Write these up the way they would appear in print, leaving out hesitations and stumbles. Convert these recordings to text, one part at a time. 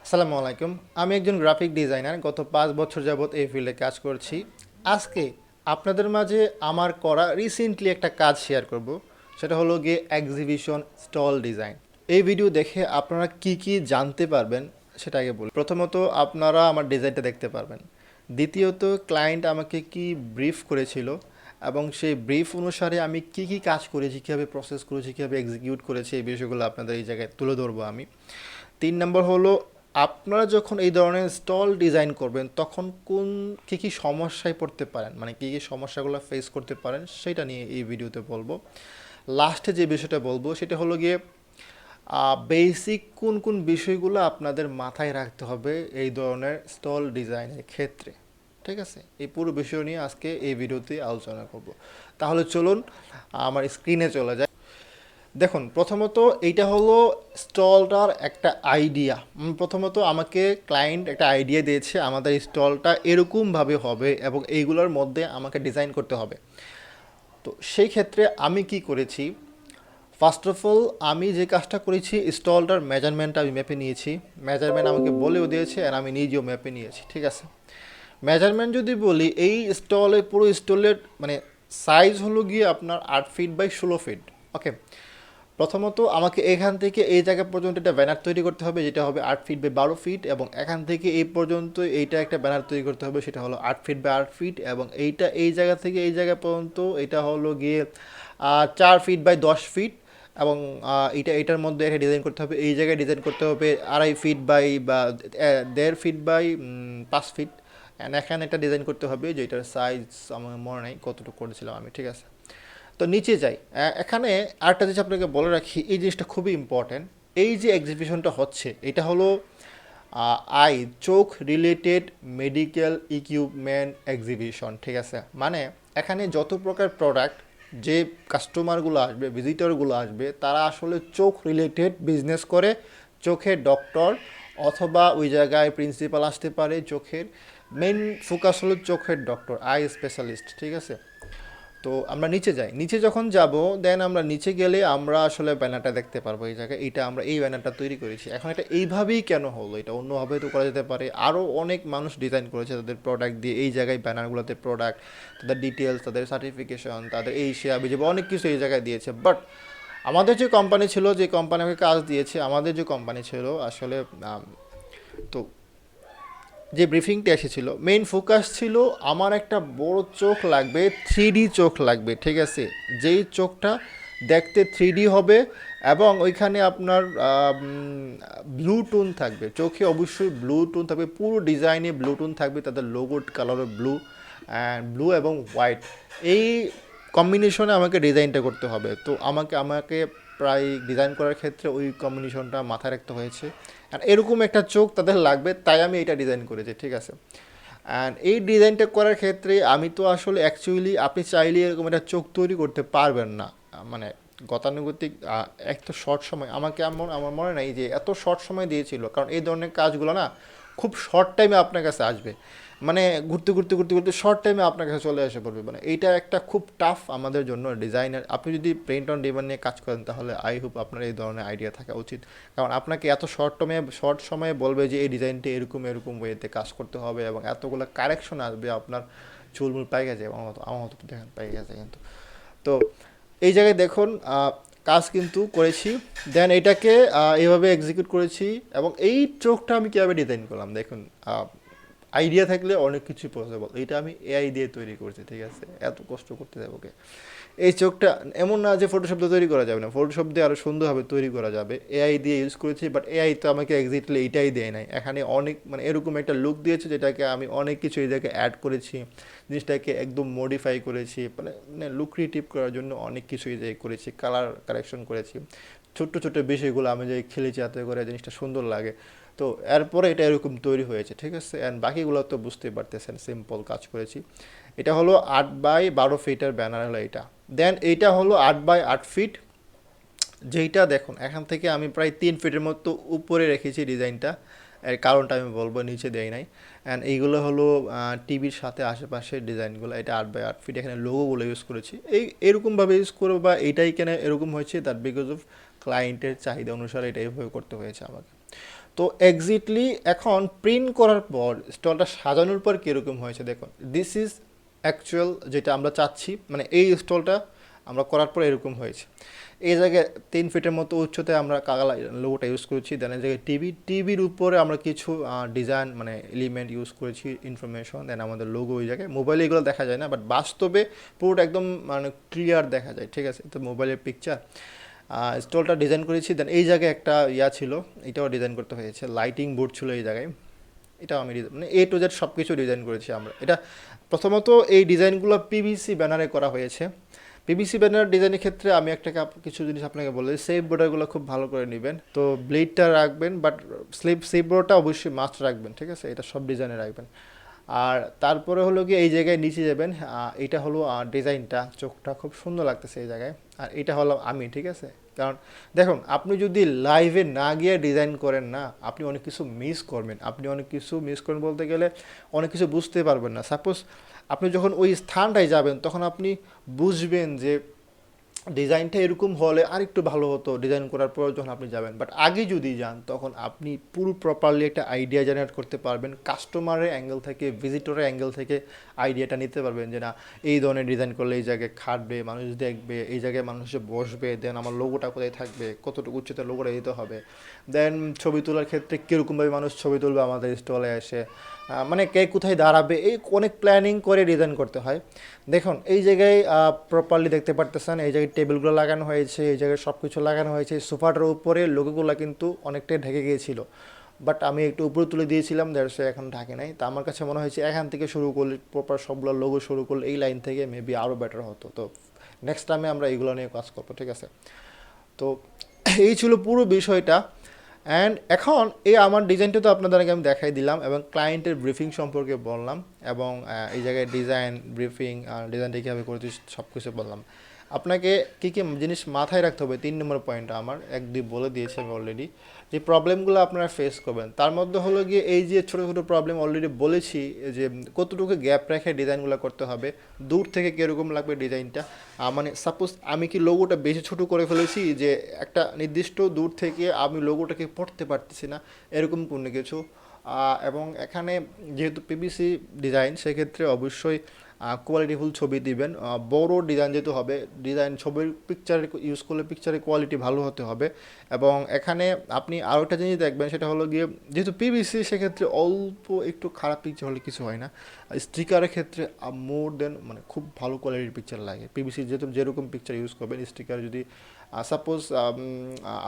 আসসালামু আলাইকুম। আমি একজন গ্রাফিক ডিজাইনার, গত 5 বছর যাবৎ এই ফিল্ডে কাজ করছি। আজকে আপনাদের মাঝে আমার করা রিসেন্টলি একটা কাজ শেয়ার করব, সেটা হলো গিয়ে এক্সিবিশন স্টল ডিজাইন। এই ভিডিও দেখে আপনারা কি কি জানতে পারবেন সেটা আগে বলি। প্রথমত আপনারা আমার ডিজাইনটা দেখতে পারবেন। দ্বিতীয়ত ক্লায়েন্ট আমাকে কি ব্রিফ করেছিল এবং সেই ব্রিফ অনুসারে আমি কি কি কাজ করেছি, কীভাবে প্রসেস করেছি, কীভাবে এক্সিকিউট করেছি, এই বিষয়গুলো আপনাদের এই জায়গায় তুলে ধরবো আমি। 3 নম্বর হলো, আপনারা যখন এই ধরনের স্টল ডিজাইন করবেন তখন কী কী সমস্যায় পড়তে পারেন, মানে কী কী সমস্যাগুলো ফেস করতে পারেন সেটা নিয়ে এই ভিডিওতে বলবো। লাস্টে যে বিষয়টা বলবো সেটা হলো গিয়ে বেসিক কোন কোন বিষয়গুলো আপনাদের মাথায় রাখতে হবে এই ধরনের স্টল ডিজাইনের ক্ষেত্রে। ঠিক আছে, এই পুরো বিষয় নিয়ে আজকে এই ভিডিওতে আলোচনা করব। তাহলে চলুন আমার স্ক্রিনে চলে যায়। দেখুন, প্রথমত এইটা হলো স্টলটার একটা আইডিয়া। প্রথমত আমাকে ক্লায়েন্ট একটা আইডিয়া দিয়েছে, আমাদের স্টলটা এরকমভাবে হবে এবং এইগুলোর মধ্যে আমাকে ডিজাইন করতে হবে। তো সেই ক্ষেত্রে আমি কি করেছি, ফার্স্ট অফ অল আমি যে কাজটা করেছি, স্টলটার মেজারমেন্টটা আমি ম্যাপে নিয়েছি। মেজারমেন্ট আমাকে বলেও দিয়েছে আর আমি নিজেও ম্যাপে নিয়েছি। ঠিক আছে, মেজারমেন্ট যদি বলি, এই পুরো স্টলের মানে সাইজ হলো গিয়ে আপনার 8 ফিট বাই 16 ফিট। ওকে, প্রথমত আমাকে এখান থেকে এই জায়গা পর্যন্ত একটা ব্যানার তৈরি করতে হবে, যেটা হবে 8 ফিট বাই 12 ফিট, এবং এখান থেকে এই পর্যন্ত এইটা একটা ব্যানার তৈরি করতে হবে, সেটা হলো 8 ফিট বাই 8 ফিট, এবং এইটা এই জায়গা থেকে এই জায়গা পর্যন্ত এটা হলো গিয়ে 4 ফিট বাই 10 ফিট, এবং এটার মধ্যে একটা ডিজাইন করতে হবে, এই জায়গায় ডিজাইন করতে হবে 2.5 ফিট বাই 5 ফিট, অ্যান্ড এখানে একটা ডিজাইন করতে হবে যেটার সাইজ আমার মনে নেই কতটুকু করেছিলাম আমি। ঠিক আছে, তো নিচে যাই। এখানে আরেকটা জিনিস আপনাকে বলে রাখি, এই জিনিসটা খুবই ইম্পর্ট্যান্ট। এই যে এক্সিবিশনটা হচ্ছে এটা হলো আই চোখ রিলেটেড মেডিকেল ইকুইপমেন্ট এক্সিবিশন। ঠিক আছে, মানে এখানে যত প্রকার প্রোডাক্ট, যে কাস্টমারগুলো আসবে, ভিজিটরগুলো আসবে, তারা আসলে চোখ রিলেটেড বিজনেস করে। চোখের ডক্টর অথবা ওই জায়গায় প্রিন্সিপাল আসতে পারে। চোখের মেন ফোকাস হলো চোখের ডক্টর, আই স্পেশালিস্ট। ঠিক আছে, তো আমরা নিচে যাই। নিচে যখন যাব, দেন আমরা নিচে গেলে আমরা আসলে ব্যানারটা দেখতে পারবো এই জায়গায়। এইটা আমরা এই ব্যানারটা তৈরি করেছি। এখন এটা এইভাবেই কেন হলো, এটা অন্যভাবে তো করা যেতে পারে। আরও অনেক মানুষ ডিজাইন করেছে তাদের প্রোডাক্ট দিয়ে, এই জায়গায় ব্যানারগুলোতে প্রোডাক্ট, তাদের ডিটেলস, তাদের সার্টিফিকেশন, তাদের এই শেয়ার বিজেপি অনেক কিছু এই জায়গায় দিয়েছে। বাট আমাদের যে কোম্পানি ছিল, যে কোম্পানি আমাকে কাজ দিয়েছে, আমাদের যে কোম্পানি ছিল আসলে, তো যে ব্রিফিংটা এসেছিল, মেইন ফোকাস ছিল আমার একটা বড় চোখ লাগবে, 3D চোখ লাগবে। ঠিক আছে, যেই চোখটা দেখতে 3D হবে এবং ওইখানে আপনার ব্লু টোন থাকবে, চোখে অবশ্যই ব্লু টোন থাকবে, পুরো ডিজাইনে ব্লু টোন থাকবে, তাদের লোগোর কালারও ব্লু, অ্যান্ড ব্লু এবং হোয়াইট, এই কম্বিনেশনে আমাকে ডিজাইনটা করতে হবে। তো আমাকে প্রায় ডিজাইন করার ক্ষেত্রে ওই কম্বিনেশনটা মাথায় রাখতে হয়েছে। আর এরকম একটা চোখ তাদের লাগবে, তাই আমি এটা ডিজাইন করেছি। ঠিক আছে, অ্যান্ড এই ডিজাইনটা করার ক্ষেত্রে আমি তো আসলে অ্যাকচুয়ালি, আপনি চাইলে এরকম একটা চোখ তৈরি করতে পারবেন না। মানে গতানুগতিক এত শর্ট সময় আমার মনে নাই যে এত শর্ট সময় দিয়েছিল, কারণ এই ধরনের কাজগুলো না খুব শর্ট টাইমে আপনার কাছে আসবে। মানে ঘুরতে ঘুরতে ঘুরতে ঘুরতে শর্ট টাইমে আপনার কাছে চলে আসে পড়বে। মানে এইটা একটা খুব টাফ আমাদের জন্য ডিজাইনার। আপনি যদি প্রিন্ট অন ডিমান্ড নিয়ে কাজ করেন, তাহলে আই হোপ আপনার এই ধরনের আইডিয়া থাকা উচিত। কারণ আপনাকে এত শর্ট সময়ে বলবে যে এই ডিজাইনটি এরকম এরকম ওয়েতে কাজ করতে হবে, এবং এতগুলো কারেকশন আসবে, আপনার চুলমুল পাই গেছে, আমার মতো দেখেন পাই গেছে কিন্তু। তো এই জায়গায় দেখুন, কাজ কিন্তু করেছি, দেন এটাকে এইভাবে এক্সিকিউট করেছি। এবং এই চোখটা আমি কীভাবে ডিজাইন করলাম দেখুন, আইডিয়া থাকলে অনেক কিছু পসিবল। এইটা আমি এআই দিয়ে তৈরি করছি। ঠিক আছে, এত কষ্ট করতে যাবো ওকে। এই চোখটা এমন না যে ফটোশপ দিয়ে তৈরি করা যাবে না, ফটোশপ দিয়ে আরও সুন্দরভাবে তৈরি করা যাবে। এআই দিয়ে ইউজ করেছি, বাট এআই তো আমাকে এক্স্যাক্টলি এইটাই দেয় নাই। এখানে অনেক মানে এরকম একটা লুক দিয়েছে, যেটাকে আমি অনেক কিছু এই জায়গায় অ্যাড করেছি, জিনিসটাকে একদম মডিফাই করেছি, মানে লুক ক্রিয়েটিভ করার জন্য অনেক কিছু এই জায়গায় করেছি, কালার কারেকশন করেছি, ছোট্ট ছোট্ট বিষয়গুলো আমি যে খেলেছি যাতে করে জিনিসটা সুন্দর লাগে। তো এরপরে এটা এরকম তৈরি হয়েছে। ঠিক আছে, অ্যান্ড বাকিগুলো তো বুঝতেই পারতেছেন, সিম্পল কাজ করেছি। এটা হলো 8 বাই 12 ফিটের ব্যানার হলো এটা। দেন এইটা হলো 8 বাই 8 ফিট, যেইটা দেখুন এখান থেকে আমি প্রায় 3 ফিটের মতো উপরে রেখেছি ডিজাইনটা। এর কারণটা আমি বলবো, নিচে দেয় নাই। অ্যান্ড এইগুলো হলো টিভির সাথে আশেপাশের ডিজাইনগুলো। এটা 8 বাই 8 ফিট, এখানে লোগোগুলো ইউজ করেছি। এরকমভাবে ইউজ করবো, বা এইটাই কেন এরকম হয়েছে, দ্যাট বিকজ অফ ক্লায়েন্টের চাহিদা অনুসারে এটা এইভাবে করতে হয়েছে আমাকে। তো এক্স্যাক্টলি এখন প্রিন্ট করার পর স্টলটা সাজানোর পর কীরকম হয়েছে দেখুন, দিস ইজ অ্যাকচুয়াল যেটা আমরা চাচ্ছি, মানে এই স্টলটা আমরা করার পর এরকম হয়েছে। এই জায়গায় 3 ফিটের মতো উচ্চতায় আমরা কালা লোগোটা ইউজ করেছি, দেন এই জায়গায় টিভির উপরে আমরা কিছু ডিজাইন মানে এলিমেন্ট ইউজ করেছি, ইনফরমেশন, দেন আমাদের লোগো ওই জায়গায়। মোবাইলে এগুলো দেখা যায় না, বাট বাস্তবে পুরোটা একদম মানে ক্লিয়ার দেখা যায়, ঠিক আছে, তো মোবাইলের পিকচার। স্টলটা ডিজাইন করেছি, দেন এই জায়গায় একটা ছিল, এটাও ডিজাইন করতে হয়েছে, লাইটিং বোর্ড ছিল এই জায়গায়, এটাও আমি মানে A to Z সব কিছু ডিজাইন করেছি আমরা। এটা প্রথমত এই ডিজাইনগুলো পিভিসি ব্যানারে করা হয়েছে। পিভিসি ব্যানার ডিজাইনের ক্ষেত্রে আমি একটা কিছু জিনিস আপনাকে বলে দিই, সেফ বোর্ডারগুলো খুব ভালো করে নেবেন, তো ব্লেডটা রাখবেন, বাট সেফ বোর্ডটা অবশ্যই মাস্ট রাখবেন, ঠিক আছে, এটা সব ডিজাইনে রাখবেন। আর তারপরে হলো কি এই জায়গায় নিচে যাবেন, এটা হলো ডিজাইনটা, চোখটা খুব সুন্দর লাগতেছে এই জায়গায়, আর এটা হলো আমি, ঠিক আছে। কারণ দেখুন, আপনি যদি লাইভে না গিয়ে ডিজাইন করেন না, আপনি অনেক কিছু মিস করবেন, বলতে গেলে অনেক কিছু বুঝতে পারবেন না। সাপোজ আপনি যখন ওই স্থানটায় যাবেন, তখন আপনি বুঝবেন যে ডিজাইনটা এরকম হলে আর একটু ভালো হতো, ডিজাইন করার পর যখন আপনি যাবেন। বাট আগে যদি যান, তখন আপনি পুরো প্রপারলি একটা আইডিয়া জেনারেট করতে পারবেন, কাস্টমারের অ্যাঙ্গেল থেকে, ভিজিটরের অ্যাঙ্গেল থেকে আইডিয়াটা নিতে পারবেন যে না, এই ধরনের ডিজাইন করলে এই জায়গায় খাটবে, মানুষ দেখবে, এই জায়গায় মানুষ বসবে, দেন আমার লোগোটা কোথায় থাকবে, কতটুকু উচ্চতার লোগোটা দিতে হবে, দেন ছবি তোলার ক্ষেত্রে কীরকমভাবে মানুষ ছবি তুলবে আমাদের স্টলে এসে, মানে কে কোথায় দাঁড়াবে, এই অনেক প্ল্যানিং করে ডিজাইন করতে হয়। দেখুন এই জায়গায় প্রপারলি দেখতে পারতেছেন, এই জায়গায় টেবিলগুলো লাগানো হয়েছে, এই জায়গায় সব কিছু লাগানো হয়েছে, সোফাটার উপরে লোগোগুলো কিন্তু অনেকটাই ঢেকে গিয়েছিল, বাট আমি একটু উপরে তুলে দিয়েছিলাম, দ্যাটস এখন ঢাকে নাই। তো আমার কাছে মনে হয়েছে এখান থেকে শুরু করলে, প্রপার সবগুলো লোগো শুরু করলে এই লাইন থেকে মেবি আরও বেটার হতো। তো নেক্সট টাইমে আমরা এইগুলো নিয়ে কাজ করবো, ঠিক আছে। তো এই ছিল পুরো বিষয়টা। অ্যান্ড এখন এই আমার ডিজাইনটা তো আপনাদেরকে আমি দেখাই দিলাম, এবং ক্লায়েন্টের ব্রিফিং সম্পর্কে বললাম, এবং এই জায়গায় ডিজাইন ব্রিফিং ডিজাইনটা কীভাবে করেছি সব কিছু বললাম। আপনাকে কী কী জিনিস মাথায় রাখতে হবে, 3 নম্বর পয়েন্টটা আমার 1-2 বলে দিয়েছি আমি অলরেডি, যে প্রবলেমগুলো আপনারা ফেস করবেন। তার মধ্যে হলো গিয়ে এই যে ছোটো ছোটো প্রবলেম অলরেডি বলেছি, যে কতটুকু গ্যাপ রেখে ডিজাইনগুলো করতে হবে, দূর থেকে কীরকম লাগবে ডিজাইনটা, মানে সাপোজ আমি কি লোগোটা বেশি ছোটো করে ফেলেছি, যে একটা নির্দিষ্ট দূর থেকে আমি লোগোটাকে পড়তে পারতেছি না, এরকম কোনো কিছু। এবং এখানে যেহেতু পিভিসি ডিজাইন, সেক্ষেত্রে অবশ্যই কোয়ালিটিফুল ছবি দিবেন, বড় ডিজাইন যেহেতু হবে, ডিজাইন ছবির পিকচারে ইউজ করলে পিকচারের কোয়ালিটি ভালো হতে হবে। এবং এখানে আপনি আরও একটা জিনিস দেখবেন, সেটা হলো গিয়ে যেহেতু পিভিসি, সেক্ষেত্রে অল্প একটু খারাপ পিকচার হলে কিছু হয় না, স্টিকারের ক্ষেত্রে মোর দেন মানে খুব ভালো কোয়ালিটির পিকচার লাগে। পিভিসি যেহেতু যেরকম পিকচার ইউজ করবেন, স্টিকার যদি সাপোজ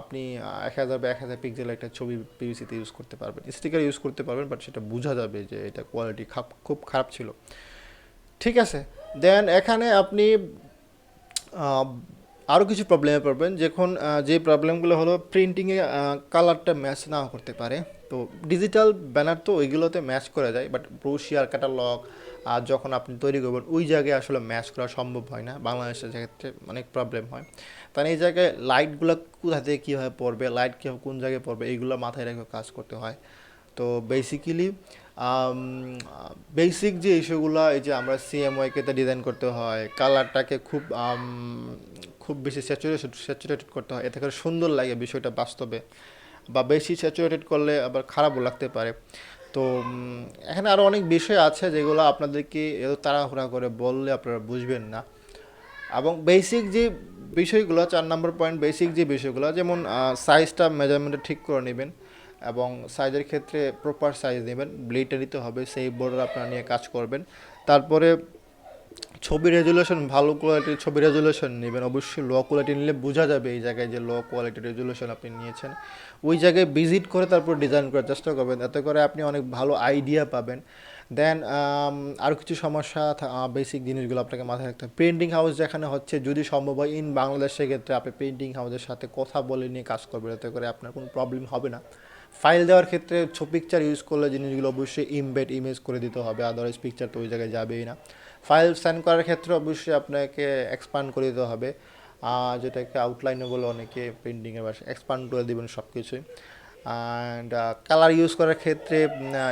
আপনি 1000 বা 1000 পিক্সেল একটা ছবি পিভিসিতে ইউজ করতে পারবেন, স্টিকার ইউজ করতে পারবেন, বাট সেটা বোঝা যাবে যে এটা কোয়ালিটি খুব খারাপ ছিল, ঠিক আছে। দেন এখানে আপনি আরও কিছু প্রবলেমে পড়বেন, যখন যে প্রবলেমগুলো হলো প্রিন্টিংয়ে কালারটা ম্যাচ নাও করতে পারে। তো ডিজিটাল ব্যানার তো ওইগুলোতে ম্যাচ করা যায়, বাট ব্রোশিয়ার ক্যাটালগ যখন আপনি তৈরি করবেন, ওই জায়গায় আসলে ম্যাচ করা সম্ভব হয় না, বাংলাদেশের ক্ষেত্রে অনেক প্রবলেম হয়। তাই এই জায়গায় লাইটগুলো কোথা থেকে কীভাবে পড়বে, লাইট কীভাবে কোন জায়গায় পড়বে, এইগুলো মাথায় রেখে কাজ করতে হয়। তো বেসিক্যালি বেসিক যে ইস্যুগুলো, এই যে আমরা সিএমওয়াইকে ডিজাইন করতে হয়, কালারটাকে খুব বেশি স্যাচুরেটেড করতে হয়, এতে করে সুন্দর লাগে বিষয়টা বাস্তবে, বা বেশি স্যাচুরেটেড করলে আবার খারাপও লাগতে পারে। তো এখানে আরও অনেক বিষয় আছে যেগুলো আপনাদেরকে এত তাড়াহুড়া করে বললে আপনারা বুঝবেন না। এবং বেসিক যে বিষয়গুলো, 4 নম্বর পয়েন্ট, বেসিক যে বিষয়গুলো, যেমন সাইজটা মেজারমেন্টে ঠিক করে নেবেন, এবং সাইজের ক্ষেত্রে প্রপার সাইজ নেবেন, ব্লেডটা নিতে হবে, সেই বোর্ডার আপনারা নিয়ে কাজ করবেন। তারপরে ছবি রেজুলেশন, ভালো কোয়ালিটির ছবি রেজুলেশন নেবেন, অবশ্যই লো কোয়ালিটি নিলে বোঝা যাবে এই জায়গায় যে লো কোয়ালিটির রেজুলেশন আপনি নিয়েছেন। ওই জায়গায় ভিজিট করে তারপর ডিজাইন করার চেষ্টা করবেন, এতে করে আপনি অনেক ভালো আইডিয়া পাবেন। দেন আরও কিছু সমস্যা, বেসিক জিনিসগুলো আপনাকে মাথায় রাখতে হবে। প্রিন্টিং হাউস যেখানে হচ্ছে, যদি সম্ভব হয় ইন বাংলাদেশের ক্ষেত্রে আপনি প্রিন্টিং হাউসের সাথে কথা বলে নিয়ে কাজ করবেন, এতে করে আপনার কোনো প্রবলেম হবে না। ফাইল দেওয়ার ক্ষেত্রে পিকচার ইউজ করলে জিনিসগুলো অবশ্যই ইমবেড ইমেজ করে দিতে হবে, আদারওয়াইজ পিকচার তো ওই জায়গায় যাবেই না। ফাইল সেন্ড করার ক্ষেত্রে অবশ্যই আপনাকে এক্সপান্ড করে দিতে হবে, যেটাকে আউটলাইনে বলে অনেকে প্রিন্টিংয়ের ভাষায়, এক্সপান্ড করে দেবেন সব কিছুই। অ্যান্ড কালার ইউজ করার ক্ষেত্রে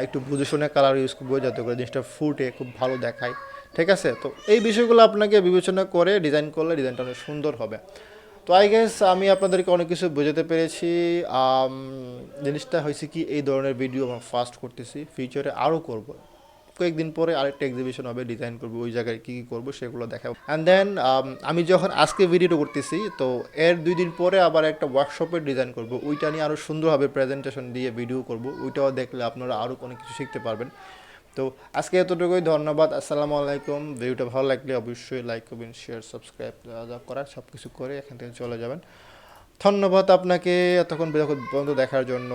একটু বুঝে শুনে কালার ইউজ করবো, যাতে করে জিনিসটা ফুটে খুব ভালো দেখায়, ঠিক আছে। তো এই বিষয়গুলো আপনাকে বিবেচনা করে ডিজাইন করলে ডিজাইনটা অনেক সুন্দর হবে। তো আই গেস আমি আপনাদেরকে অনেক কিছু বোঝাতে পেরেছি। আম, জিনিসটা হয়েছে কি, এই ধরনের ভিডিও আমার ফার্স্ট করতেছি, ফিউচারে আরও করব। কয়েকদিন পরে আরেকটা এক্সিবিশন হবে, ডিজাইন করবো, ওই জায়গায় কী কী করবো সেগুলো দেখাবো। অ্যান্ড দেন আমি যখন আজকে ভিডিওটা করতেছি, তো এর 2 দিন পরে আবার একটা ওয়ার্কশপের ডিজাইন করব, ওইটা নিয়ে আরও সুন্দরভাবে প্রেজেন্টেশন দিয়ে ভিডিও করব, ওইটাও দেখলে আপনারা আরও অনেক কিছু শিখতে পারবেন। তো আজকে এতটুকুই, ধন্যবাদ, আসসালামু আলাইকুম। ভিডিওটা ভালো লাগলে অবশ্যই লাইক করবেন, শেয়ার, সাবস্ক্রাইব যা করার সব কিছু করে এখান থেকে চলে যাবেন। ধন্যবাদ আপনাকে এতক্ষণ পর্যন্ত দেখার জন্য।